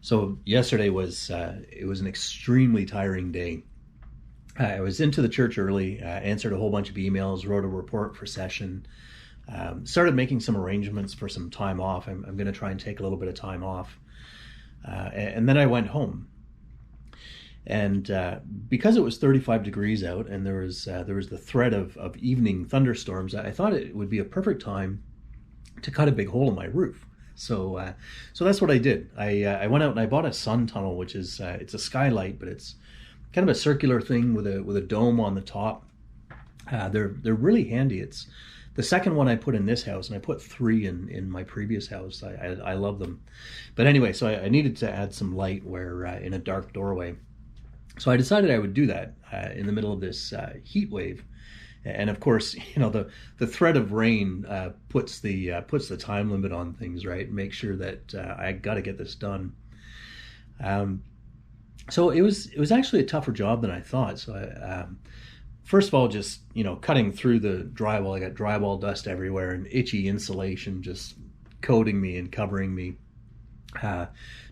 So yesterday was it was an extremely tiring day. I was into the church early, answered a whole bunch of emails, wrote a report for session, started making some arrangements for some time off. I'm going to try and take a little bit of time off, and then I went home. And because it was 35 degrees out, and there was the threat of evening thunderstorms, I thought it would be a perfect time to cut a big hole in my roof. So that's what I did. I went out and I bought a sun tunnel, which is it's a skylight, but it's kind of a circular thing with a dome on the top. They're really handy. It's the second one I put in this house, and I put three in my previous house. I love them. But anyway, so I needed to add some light where in a dark doorway. So I decided I would do that in the middle of this heat wave. And of course, the threat of rain puts the time limit on things, right? Make sure that I got to get this done. So it was actually a tougher job than I thought. So first of all, just cutting through the drywall, I got drywall dust everywhere and itchy insulation just coating me and covering me.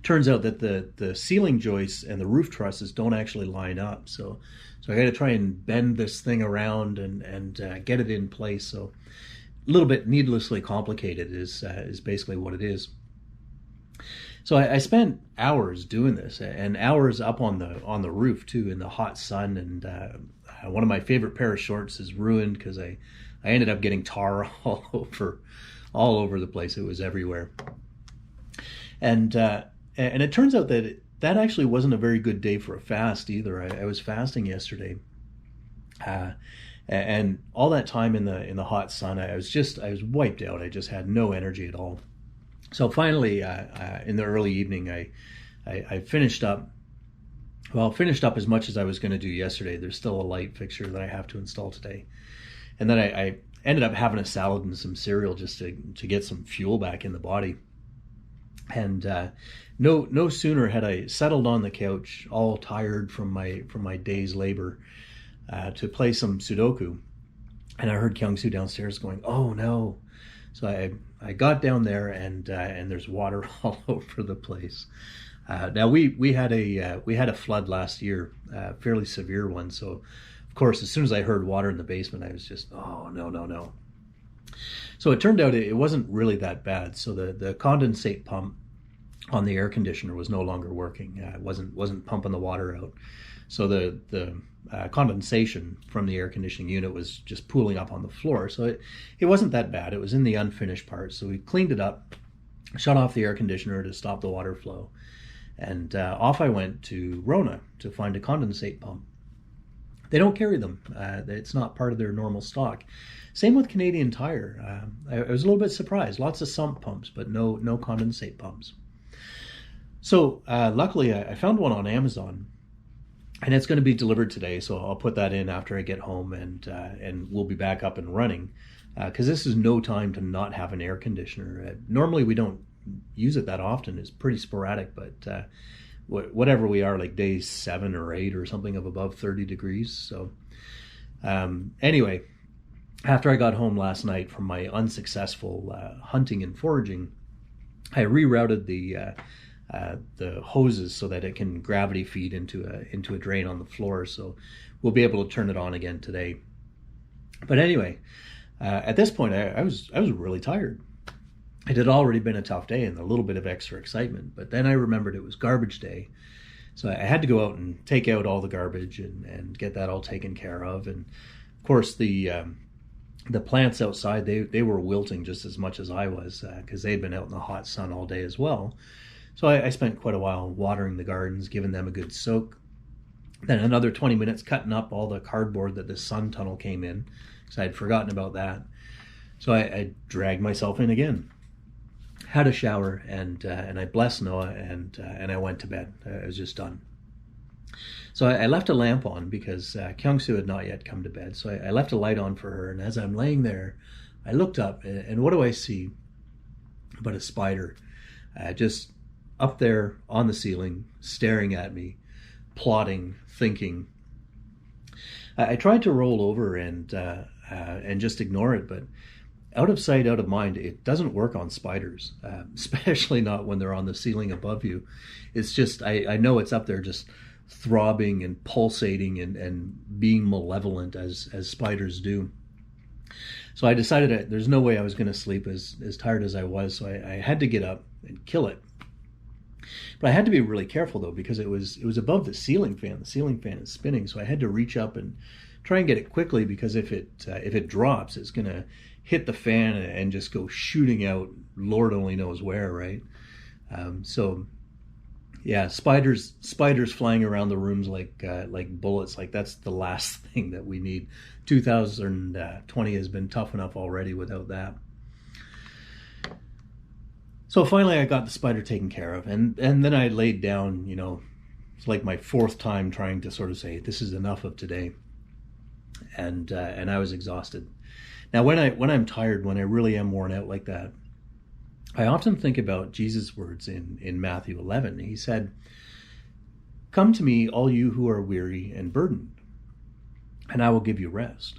Turns out that the ceiling joists and the roof trusses don't actually line up. So I got to try and bend this thing around and get it in place. So a little bit needlessly complicated is basically what it is. So I spent hours doing this, and hours up on the roof too in the hot sun. And one of my favorite pair of shorts is ruined because I ended up getting tar all over the place. It was everywhere. And it turns out that actually wasn't a very good day for a fast either. I was fasting yesterday, and all that time in the hot sun, I was wiped out. I just had no energy at all. So finally, in the early evening, I finished up. Well, finished up as much as I was going to do yesterday. There's still a light fixture that I have to install today, and then I ended up having a salad and some cereal just to get some fuel back in the body. And no sooner had I settled on the couch, all tired from my day's labor, to play some Sudoku, and I heard Kyung-Soo downstairs going, "Oh no!" So I got down there, and there's water all over the place. Now we had a flood last year, a fairly severe one. So of course, as soon as I heard water in the basement, I was just, oh no. So it turned out it wasn't really that bad. So the condensate pump on the air conditioner was no longer working. It wasn't pumping the water out. So the condensation from the air conditioning unit was just pooling up on the floor. So it wasn't that bad. It was in the unfinished part. So we cleaned it up, shut off the air conditioner to stop the water flow, and off I went to Rona to find a condensate pump. They don't carry them. It's not part of their normal stock. Same with Canadian Tire. I was a little bit surprised. Lots of sump pumps, but no condensate pumps. So luckily, I found one on Amazon, and it's going to be delivered today. So I'll put that in after I get home, and we'll be back up and running. Because this is no time to not have an air conditioner. Normally, we don't use it that often. It's pretty sporadic, but whatever we are, like day 7 or 8 or something of above 30 degrees. So anyway, after I got home last night from my unsuccessful hunting and foraging, I rerouted the hoses so that it can gravity feed into a drain on the floor. So we'll be able to turn it on again today. But anyway, at this point, I was really tired. It had already been a tough day and a little bit of extra excitement. But then I remembered it was garbage day. So I had to go out and take out all the garbage and get that all taken care of. And of course, the plants outside, they were wilting just as much as I was because they'd been out in the hot sun all day as well. So I spent quite a while watering the gardens, giving them a good soak. Then another 20 minutes cutting up all the cardboard that the sun tunnel came in, because I had forgotten about that. So I dragged myself in again, had a shower, and I blessed Noah, and I went to bed. I was just done. So I left a lamp on because Kyung-Soo had not yet come to bed. So I left a light on for her, and as I'm laying there, I looked up, and what do I see but a spider just up there on the ceiling, staring at me, plotting, thinking. I tried to roll over and just ignore it, but out of sight, out of mind, it doesn't work on spiders, especially not when they're on the ceiling above you. It's just, I know it's up there just throbbing and pulsating and being malevolent as spiders do. So I decided that there's no way I was going to sleep as tired as I was. So I had to get up and kill it. But I had to be really careful though, because it was above the ceiling fan. The ceiling fan is spinning, so I had to reach up and try and get it quickly, because if it drops, it's going to hit the fan and just go shooting out, Lord only knows where, right? So yeah, spiders flying around the rooms like bullets. Like, that's the last thing that we need. 2020 has been tough enough already without that. So finally I got the spider taken care of, and then I laid down. It's like my fourth time trying to sort of say, this is enough of today. And I was exhausted. Now when I'm tired, when I really am worn out like that, I often think about Jesus' words in Matthew 11. He said, "Come to me, all you who are weary and burdened, and I will give you rest."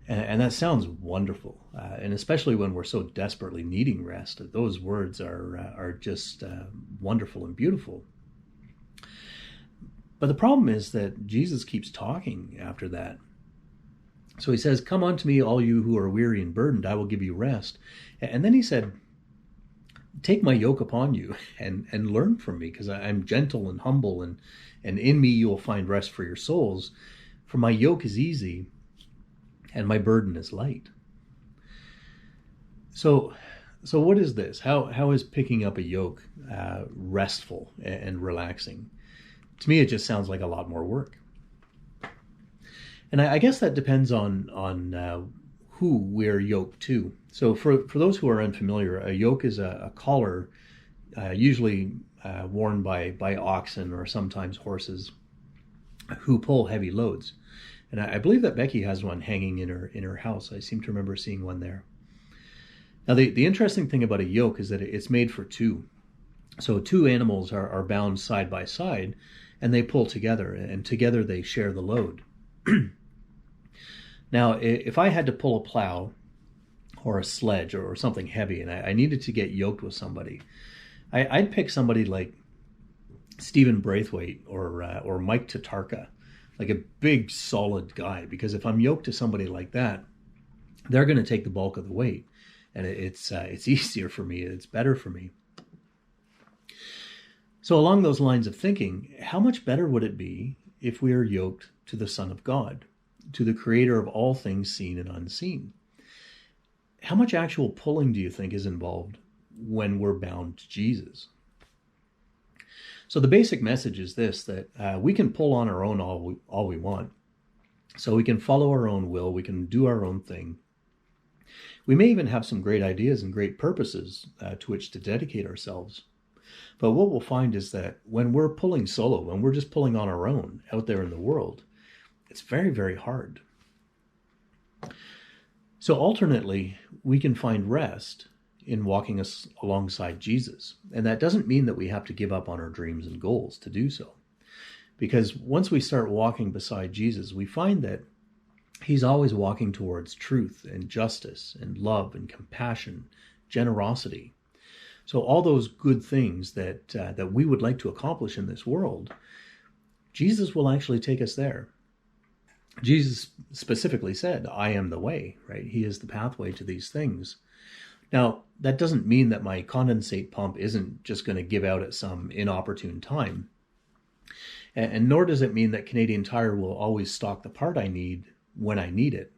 And that sounds wonderful, and especially when we're so desperately needing rest. Those words are just wonderful and beautiful. But the problem is that Jesus keeps talking after that. So he says, "Come unto me, all you who are weary and burdened, I will give you rest." And then he said, "Take my yoke upon you and learn from me, because I'm gentle and humble, and in me you will find rest for your souls. For my yoke is easy and my burden is light." So what is this? How is picking up a yoke restful and relaxing? To me, it just sounds like a lot more work. And I guess that depends on who we're yoked to. So for those who are unfamiliar, a yoke is a collar, usually worn by oxen or sometimes horses, who pull heavy loads. And I believe that Becky has one hanging in her house. I seem to remember seeing one there. Now the interesting thing about a yoke is that it's made for two. So two animals are bound side by side, and they pull together, and together they share the load. Now, if I had to pull a plow or a sledge or something heavy, and I needed to get yoked with somebody, I'd pick somebody like Stephen Braithwaite or Mike Tatarka, like a big, solid guy, because if I'm yoked to somebody like that, they're going to take the bulk of the weight, and it's easier for me. It's better for me. So along those lines of thinking, how much better would it be if we are yoked to the Son of God, to the creator of all things seen and unseen? How much actual pulling do you think is involved when we're bound to Jesus? So the basic message is this, that we can pull on our own all we want. So we can follow our own will, we can do our own thing. We may even have some great ideas and great purposes to which to dedicate ourselves. But what we'll find is that when we're pulling solo, when we're just pulling on our own out there in the world, it's very, very hard. So alternately, we can find rest in walking us alongside Jesus. And that doesn't mean that we have to give up on our dreams and goals to do so. Because once we start walking beside Jesus, we find that he's always walking towards truth and justice and love and compassion, generosity. So all those good things that we would like to accomplish in this world, Jesus will actually take us there. Jesus specifically said, "I am the way," right? He is the pathway to these things. Now, that doesn't mean that my condensate pump isn't just going to give out at some inopportune time. And nor does it mean that Canadian Tire will always stock the part I need when I need it.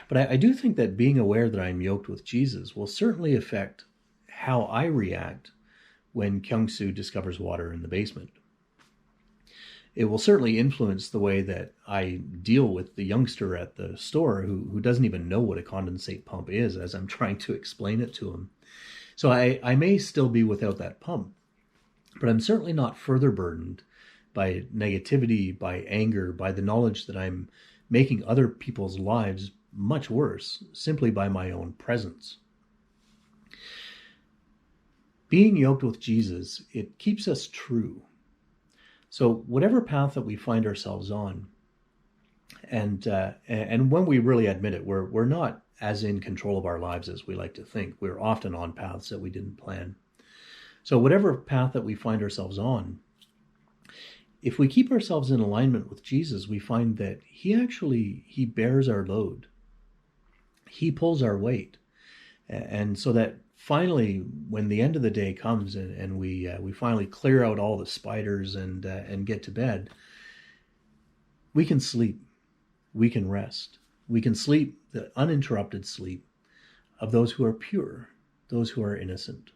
But I do think that being aware that I'm yoked with Jesus will certainly affect how I react when Kyung-Soo discovers water in the basement. It will certainly influence the way that I deal with the youngster at the store who doesn't even know what a condensate pump is as I'm trying to explain it to him. So I may still be without that pump, but I'm certainly not further burdened by negativity, by anger, by the knowledge that I'm making other people's lives much worse simply by my own presence. Being yoked with Jesus, it keeps us true. So whatever path that we find ourselves on, and when we really admit it, we're not as in control of our lives as we like to think. We're often on paths that we didn't plan. So whatever path that we find ourselves on, if we keep ourselves in alignment with Jesus, we find that he bears our load. He pulls our weight. And so that finally, when the end of the day comes and we finally clear out all the spiders and get to bed, we can sleep. We can rest. We can sleep the uninterrupted sleep of those who are pure, those who are innocent.